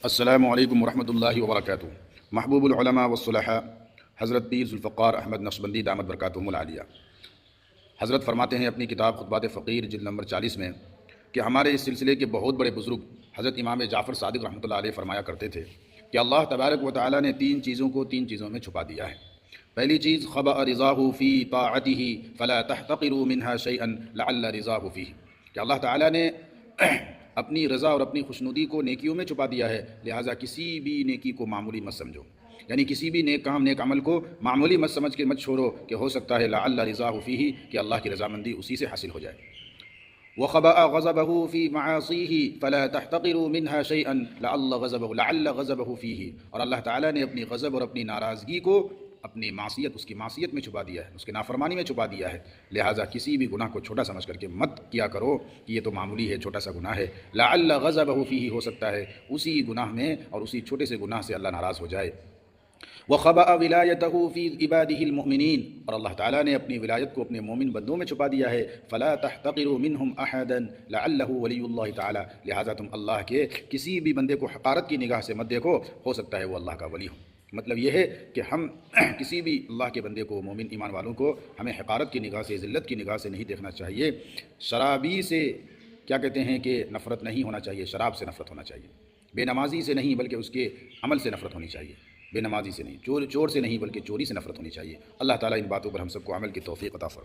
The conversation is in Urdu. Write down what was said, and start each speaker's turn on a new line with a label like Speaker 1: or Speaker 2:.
Speaker 1: السلام علیکم ورحمۃ اللہ وبرکاتہ۔ محبوب العلماء والصلحاء حضرت پیر ذوالفقار احمد نقشبندی دامت برکاتہم العالیہ حضرت فرماتے ہیں اپنی کتاب خطبات فقیر جلد نمبر 40 میں کہ ہمارے اس سلسلے کے بہت بڑے بزرگ حضرت امام جعفر صادق رحمۃ اللہ علیہ فرمایا کرتے تھے کہ اللہ تبارک و تعالیٰ نے تین چیزوں کو تین چیزوں میں چھپا دیا ہے۔ پہلی چیز خبأ رضاہ فی طاعتہ فلا تحتقروا منها شیئا لعل رضاہ فیہ، کہ اللہ تعالیٰ نے اپنی رضا اور اپنی خوشنودی کو نیکیوں میں چھپا دیا ہے، لہٰذا کسی بھی نیکی کو معمولی مت سمجھو، یعنی کسی بھی نیک کام نیک عمل کو معمولی مت سمجھ کے مت چھوڑو کہ ہو سکتا ہے لعل رضاہ فیہ، کہ اللہ کی رضامندی اسی سے حاصل ہو جائے۔ وخبأ غضبہ فی معاصیہ فلا تحتقروا منها شیئا لعل غضبہ فیہ، اور اللہ تعالیٰ نے اپنی غضب اور اپنی ناراضگی کو اپنی معصیت، اس کی معصیت میں چھپا دیا ہے، اس کے نافرمانی میں چھپا دیا ہے، لہٰذا کسی بھی گناہ کو چھوٹا سمجھ کر کے مت کیا کرو کہ یہ تو معمولی ہے، چھوٹا سا گناہ ہے، لعل غضبہ فیہ، ہو سکتا ہے اسی گناہ میں اور اسی چھوٹے سے گناہ سے اللہ ناراض ہو جائے۔ وخبأ ولایتہ فی عبادہ المؤمنین، اور اللہ تعالیٰ نے اپنی ولایت کو اپنے مومن بندوں میں چھپا دیا ہے، فلا تحتقروا منہم احدا لعلہ ولی اللہ تعالیٰ، لہٰذا تم اللہ کے کسی بھی بندے کو حقارت کی نگاہ سے مت دیکھو، ہو سکتا ہے وہ اللہ کا ولی ہو۔ مطلب یہ ہے کہ ہم کسی بھی اللہ کے بندے کو، مومن ایمان والوں کو، ہمیں حقارت کی نگاہ سے، ذلت کی نگاہ سے نہیں دیکھنا چاہیے۔ شرابی سے کیا کہتے ہیں کہ نفرت نہیں ہونا چاہیے، شراب سے نفرت ہونا چاہیے، بے نمازی سے نہیں بلکہ اس کے عمل سے نفرت ہونی چاہیے، بے نمازی سے نہیں، چور سے نہیں بلکہ چوری سے نفرت ہونی چاہیے۔ اللہ تعالیٰ ان باتوں پر ہم سب کو عمل کی توفیق عطا فرمائے۔